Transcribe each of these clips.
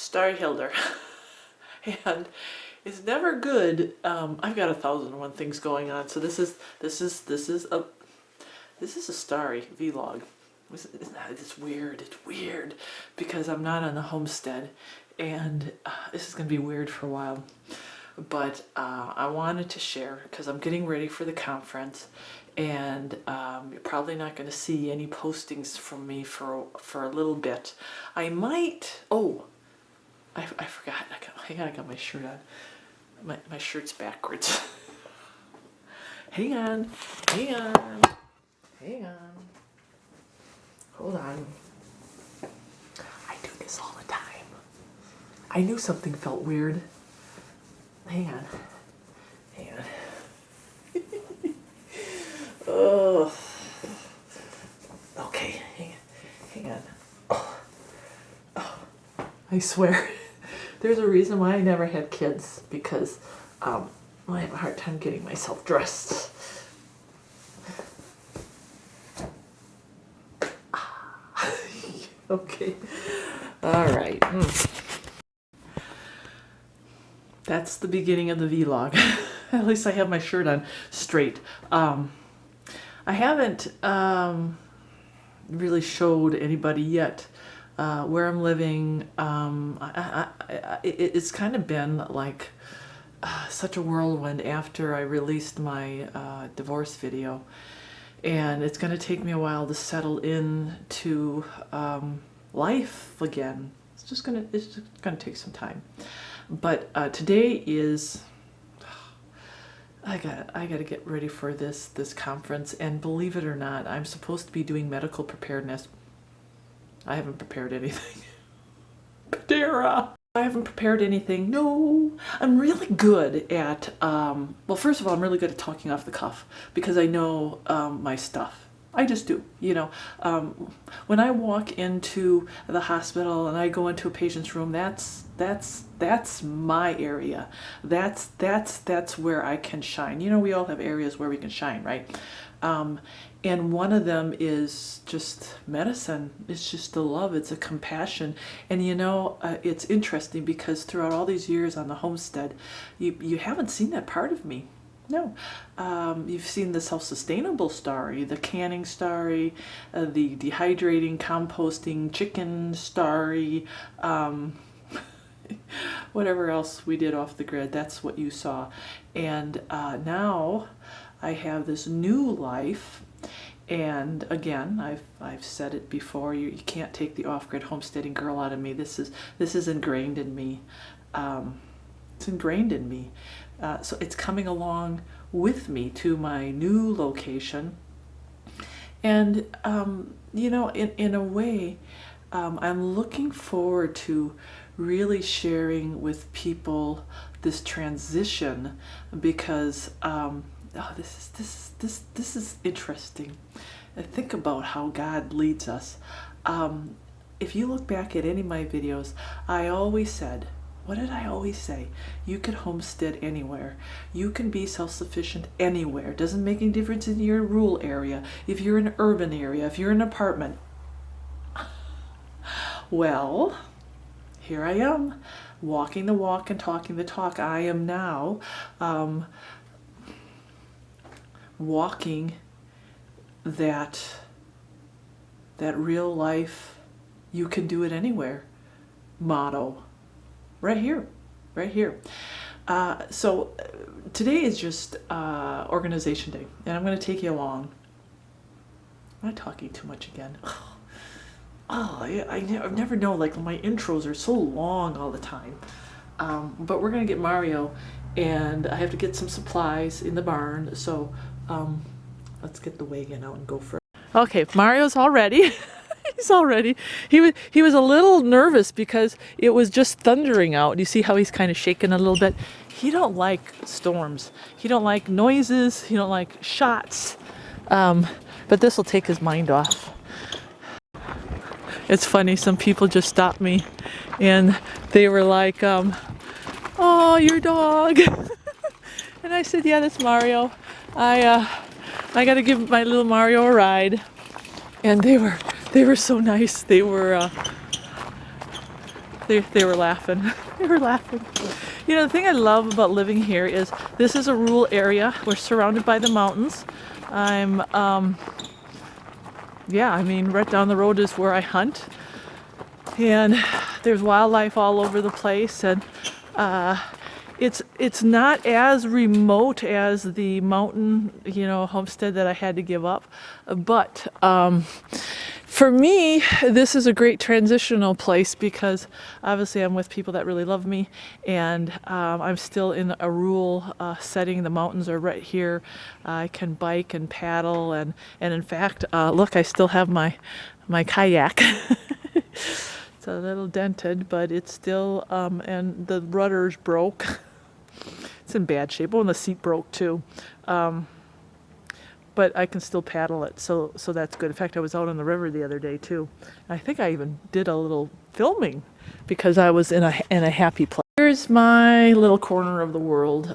Starry Hilder. And it's never good. I've got 1,001 things going on, so this is a starry vlog. It's weird. It's weird because I'm not on the homestead, and this is gonna be weird for a while. But I wanted to share because I'm getting ready for the conference, and you're probably not going to see any postings from me for a little bit. I might. Oh, I forgot. Hang on, I got my shirt on. My shirt's backwards. Hang on. Hold on. I do this all the time. I knew something felt weird. Hang on. Oh. Okay, hang on. Oh. I swear, there's a reason why I never had kids, because I have a hard time getting myself dressed. Okay. All right. That's the beginning of the vlog. At least I have my shirt on straight. I haven't really showed anybody yet where I'm living. It's kind of been like such a whirlwind after I released my divorce video. And it's going to take me a while to settle into life again. It's just going to take some time. But today is, I gotta get ready for this conference, and believe it or not, I'm supposed to be doing medical preparedness. I haven't prepared anything. Dara! I haven't prepared anything. No, I'm really good at, well, first of all, I'm really good at talking off the cuff because I know my stuff. I just do, you know. When I walk into the hospital and I go into a patient's room, that's my area. That's where I can shine. You know, we all have areas where we can shine, right? And one of them is just medicine. It's just the love. It's a compassion. And you know, it's interesting because throughout all these years on the homestead, you haven't seen that part of me. No, you've seen the self-sustainable starry, the canning starry, the dehydrating, composting, chicken starry, whatever else we did off the grid. That's what you saw. And now I have this new life. And again, I've said it before. You can't take the off-grid homesteading girl out of me. This is ingrained in me. It's ingrained in me. So it's coming along with me to my new location. And, you know, in a way, I'm looking forward to really sharing with people this transition because this is interesting. Think about how God leads us. If you look back at any of my videos, I always said, what did I always say? You can homestead anywhere. You can be self-sufficient anywhere. It doesn't make any difference in your rural area, if you're in an urban area, if you're in an apartment. Well, here I am, walking the walk and talking the talk. I am now walking that real life, you can do it anywhere motto. Right here. So today is just organization day, and I'm going to take you along. Am I talking too much again? I never know, like my intros are so long all the time. But we're going to get Mario, and I have to get some supplies in the barn, so let's get the wagon out and go for it. Okay, Mario's all ready. He's all ready. He was a little nervous because it was just thundering out. You see how he's kind of shaking a little bit? He don't like storms. He don't like noises. He don't like shots. But this will take his mind off. It's funny, some people just stopped me and they were like, oh, your dog. And I said, yeah, that's Mario. I got to give my little Mario a ride. And they were so nice. They They were laughing. They were laughing. You know, the thing I love about living here is this is a rural area. We're surrounded by the mountains. Yeah, I mean, right down the road is where I hunt. And there's wildlife all over the place. And it's not as remote as the mountain, you know, homestead that I had to give up. But for me, this is a great transitional place because obviously I'm with people that really love me, and I'm still in a rural setting. The mountains are right here. I can bike and paddle, and in fact, look, I still have my kayak. It's a little dented, but it's still, and the rudder's broke. It's in bad shape. Oh, and the seat broke too. But I can still paddle it, so that's good. In fact, I was out on the river the other day too. I think I even did a little filming because I was in a happy place. Here's my little corner of the world.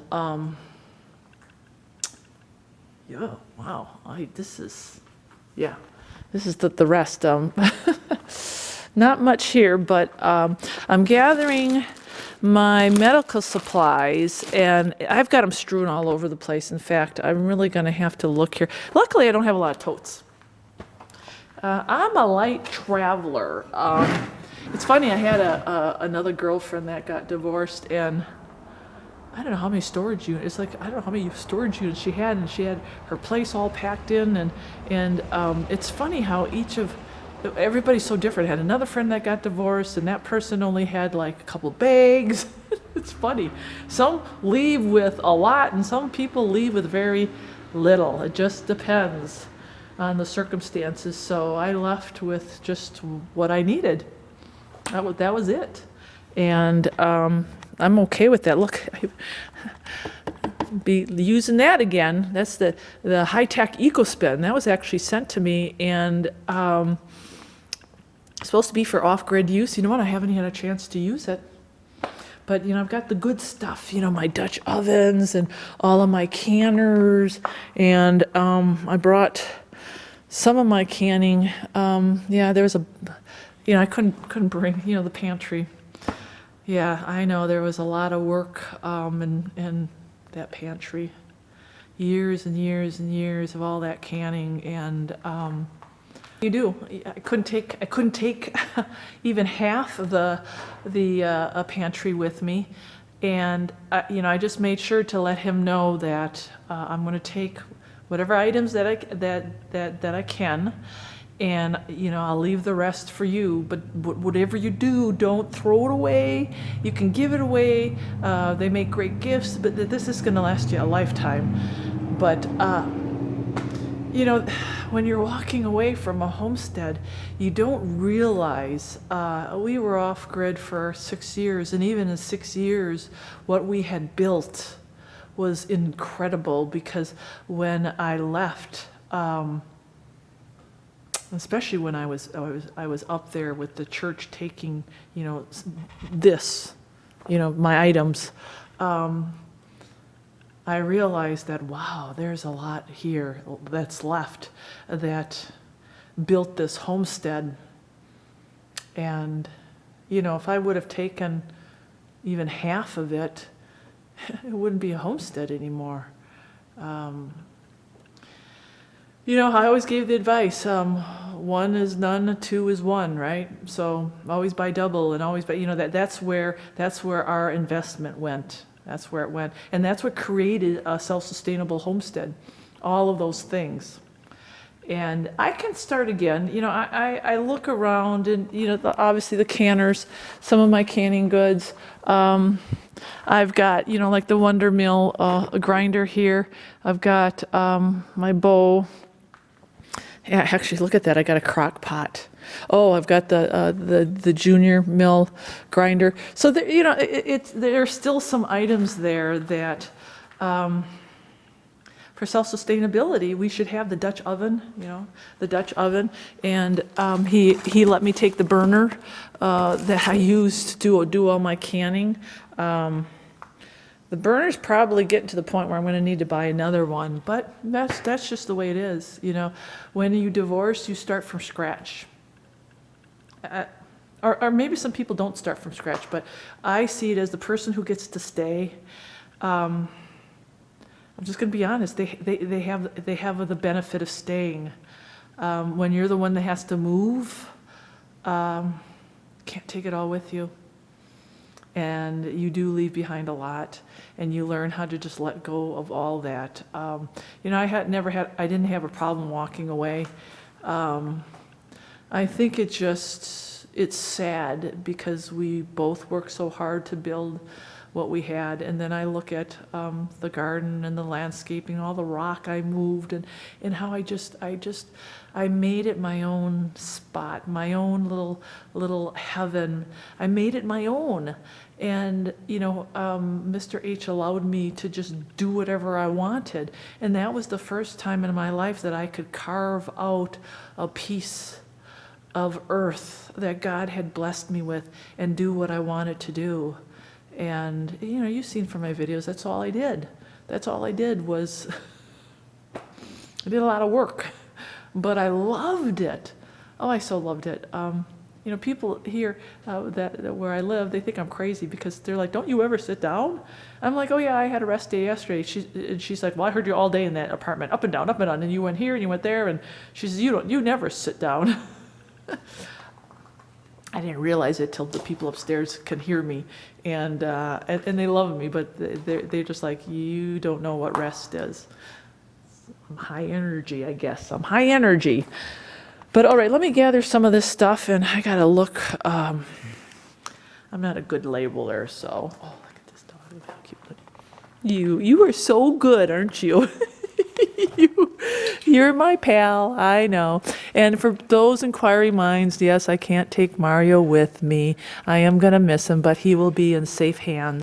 Yeah, wow. This is the rest. Not much here, but I'm gathering my medical supplies, and I've got them strewn all over the place. In fact, I'm really going to have to look here. Luckily, I don't have a lot of totes. I'm a light traveler. It's funny, I had another girlfriend that got divorced, and I don't know how many storage units. It's like, I don't know how many storage units she had, and she had her place all packed in, and it's funny how everybody's so different. I had another friend that got divorced, and that person only had like a couple bags. It's funny. Some leave with a lot, and some people leave with very little. It just depends on the circumstances. So I left with just what I needed. That was it. And I'm okay with that. Look, be using that again. That's the high-tech EcoSpin. That was actually sent to me, and supposed to be for off-grid use. You know what? I haven't had a chance to use it. But, you know, I've got the good stuff, you know, my Dutch ovens and all of my canners. And I brought some of my canning. Yeah, there's I couldn't bring, you know, the pantry. Yeah, I know there was a lot of work in that pantry. Years and years and years of all that canning, and you do. I couldn't take even half of the pantry with me, and you know, I just made sure to let him know that I'm going to take whatever items that I can, and you know, I'll leave the rest for you. But whatever you do, don't throw it away. You can give it away. They make great gifts, but this is going to last you a lifetime. But you know, when you're walking away from a homestead, you don't realize, we were off-grid for 6 years, and even in 6 years, what we had built was incredible, because when I left, especially when I was up there with the church taking, you know, my items, I realized that, wow, there's a lot here that's left that built this homestead. And, you know, if I would have taken even half of it, it wouldn't be a homestead anymore. You know, I always gave the advice, one is none, two is one, right? So always buy double, and always buy, you know, that's where our investment went. That's where it went. And that's what created a self-sustainable homestead, all of those things. And I can start again. You know, I look around, and, you know, obviously the canners, some of my canning goods. I've got, you know, like the Wonder Mill grinder here. I've got my bow. Yeah, actually, look at that. I got a crock pot. Oh, I've got the Junior Mill grinder. So there, you know, there are still some items there that, for self-sustainability, we should have the Dutch oven. You know, the Dutch oven. And he let me take the burner that I used to do all my canning. The burner's probably getting to the point where I'm going to need to buy another one, but that's just the way it is. You know, when you divorce, you start from scratch. or maybe some people don't start from scratch, but I see it as the person who gets to stay. I'm just going to be honest. They have the benefit of staying. When you're the one that has to move, can't take it all with you, and you do leave behind a lot, and you learn how to just let go of all that. You know, I didn't have a problem walking away. I think it's sad because we both worked so hard to build what we had, and then I look at the garden and the landscaping, all the rock I moved, and how I made it my own spot, my own little heaven. I made it my own, and you know, Mr. H allowed me to just do whatever I wanted, and that was the first time in my life that I could carve out a piece of earth that God had blessed me with and do what I wanted to do. And you know, you've seen from my videos, that's all I did. That's all I did was, I did a lot of work, but I loved it. Oh, I so loved it. You know, people here that where I live, they think I'm crazy because they're like, don't you ever sit down? I'm like, oh yeah, I had a rest day yesterday. She's like, well, I heard you all day in that apartment, up and down, and you went here and you went there, and she says, you never sit down. I didn't realize it till the people upstairs can hear me, and they love me, but they're just like, you don't know what rest is. I'm high energy, I guess. I'm high energy. But all right, let me gather some of this stuff, and I gotta look. I'm not a good labeler, so. Oh, look at this dog. Look how cute. You are so good, aren't you? You're my pal, I know. And for those inquiring minds, yes, I can't take Mario with me. I am going to miss him, but he will be in safe hands.